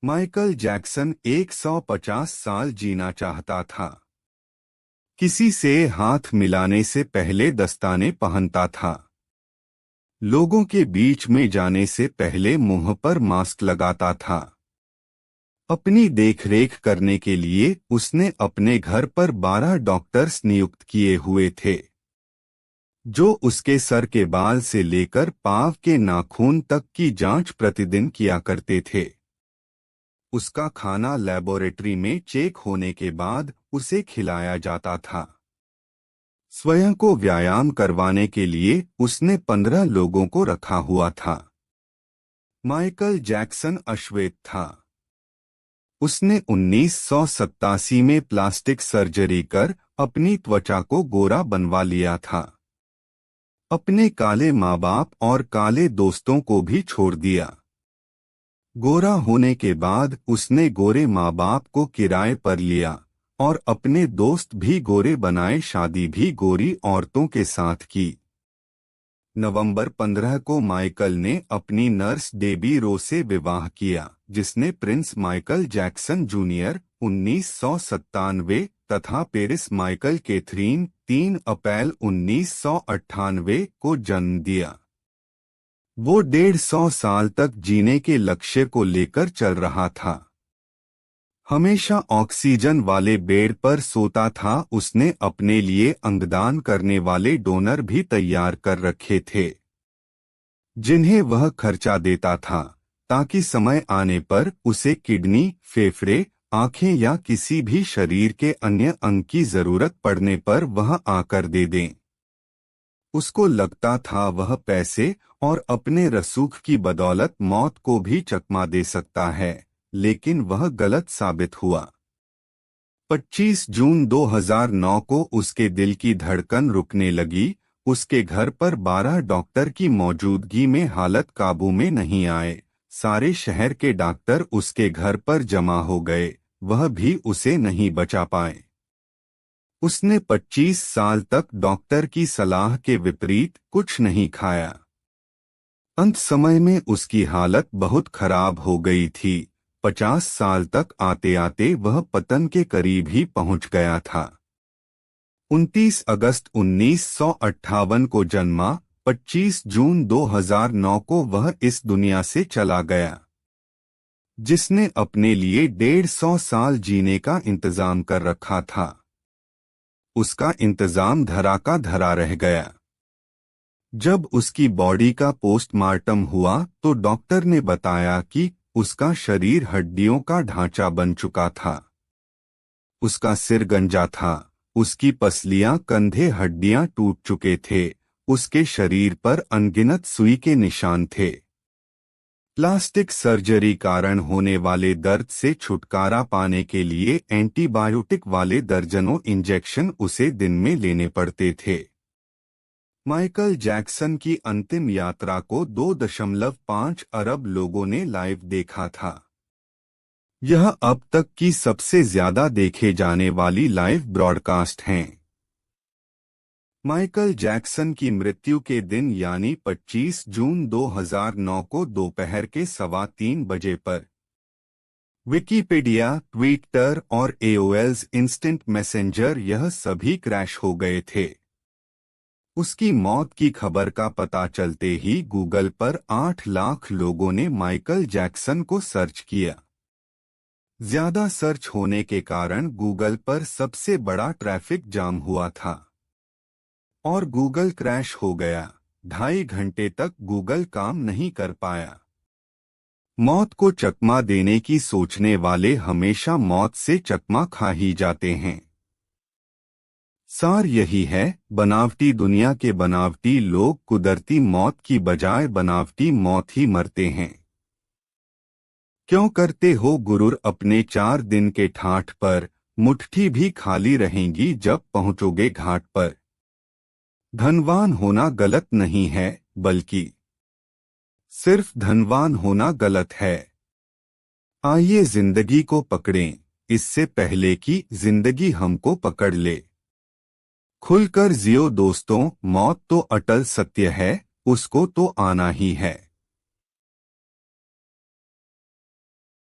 Michael Jackson 150 साल जीना चाहता था। किसी से हाथ मिलाने से पहले दस्ताने पहनता था। लोगों के बीच में जाने से पहले मुंह पर मास्क लगाता था। अपनी देखरेख करने के लिए उसने अपने घर पर 12 डॉक्टर्स नियुक्त किए हुए थे, जो उसके सर के बाल से लेकर पांव के नाखून तक की जांच प्रतिदिन किया करते थे। उसका खाना लेबोरेटरी में चेक होने के बाद उसे खिलाया जाता था। स्वयं को व्यायाम करवाने के लिए उसने 15 लोगों को रखा हुआ था। माइकल जैक्सन अश्वेत था। उसने 1987 में प्लास्टिक सर्जरी कर अपनी त्वचा को गोरा बनवा लिया था। अपने काले माँ बाप और काले दोस्तों को भी छोड़ दिया। गोरा होने के बाद उसने गोरे माँ बाप को किराए पर लिया और अपने दोस्त भी गोरे बनाए। शादी भी गोरी औरतों के साथ की। नवंबर 15 को माइकल ने अपनी नर्स डेबी रो से विवाह किया, जिसने प्रिंस माइकल जैक्सन जूनियर 1997 तथा पेरिस माइकल कैथरीन 3 अप्रैल 1998 को जन्म दिया। वो 150 साल तक जीने के लक्ष्य को लेकर चल रहा था। हमेशा ऑक्सीजन वाले बेड पर सोता था। उसने अपने लिए अंगदान करने वाले डोनर भी तैयार कर रखे थे, जिन्हें वह खर्चा देता था, ताकि समय आने पर उसे किडनी, फेफड़े, आंखें या किसी भी शरीर के अन्य अंग की जरूरत पड़ने पर वह आकर दे दें। उसको लगता था वह पैसे और अपने रसूख की बदौलत मौत को भी चकमा दे सकता है, लेकिन वह गलत साबित हुआ। 25 जून 2009 को उसके दिल की धड़कन रुकने लगी। उसके घर पर 12 डॉक्टर की मौजूदगी में हालत काबू में नहीं आए। सारे शहर के डॉक्टर उसके घर पर जमा हो गए, वह भी उसे नहीं बचा पाए। उसने 25 साल तक डॉक्टर की सलाह के विपरीत कुछ नहीं खाया। अंत समय में उसकी हालत बहुत खराब हो गई थी। 50 साल तक आते आते वह पतन के करीब ही पहुंच गया था। 29 अगस्त 1958 को जन्मा, 25 जून 2009 को वह इस दुनिया से चला गया, जिसने अपने लिए 150 साल जीने का इंतजाम कर रखा था। उसका इंतजाम धरा का धरा रह गया। जब उसकी बॉडी का पोस्टमार्टम हुआ तो डॉक्टर ने बताया कि उसका शरीर हड्डियों का ढांचा बन चुका था। उसका सिर गंजा था, उसकी पसलियां, कंधे, हड्डियां टूट चुके थे। उसके शरीर पर अनगिनत सुई के निशान थे। प्लास्टिक सर्जरी कारण होने वाले दर्द से छुटकारा पाने के लिए एंटीबायोटिक वाले दर्जनों इंजेक्शन उसे दिन में लेने पड़ते थे। माइकल जैक्सन की अंतिम यात्रा को 2.5 अरब लोगों ने लाइव देखा था। यह अब तक की सबसे ज्यादा देखे जाने वाली लाइव ब्रॉडकास्ट हैं। माइकल जैक्सन की मृत्यु के दिन यानी 25 जून 2009 को दोपहर के 3:15 बजे पर विकिपीडिया, ट्विटर और एओएल्स इंस्टेंट मैसेंजर यह सभी क्रैश हो गए थे। उसकी मौत की खबर का पता चलते ही गूगल पर 8 लाख लोगों ने माइकल जैक्सन को सर्च किया। ज्यादा सर्च होने के कारण गूगल पर सबसे बड़ा ट्रैफिक जाम हुआ था और गूगल क्रैश हो गया। 2.5 घंटे तक गूगल काम नहीं कर पाया। मौत को चकमा देने की सोचने वाले हमेशा मौत से चकमा खा ही जाते हैं। सार यही है, बनावटी दुनिया के बनावटी लोग कुदरती मौत की बजाय बनावटी मौत ही मरते हैं। क्यों करते हो गुरूर अपने 4 दिन के ठाठ पर, मुट्ठी भी खाली रहेंगी जब पहुंचोगे घाट पर। धनवान होना गलत नहीं है, बल्कि सिर्फ धनवान होना गलत है। आइए जिंदगी को पकड़ें, इससे पहले कि जिंदगी हमको पकड़ ले। खुलकर जियो दोस्तों, मौत तो अटल सत्य है, उसको तो आना ही है।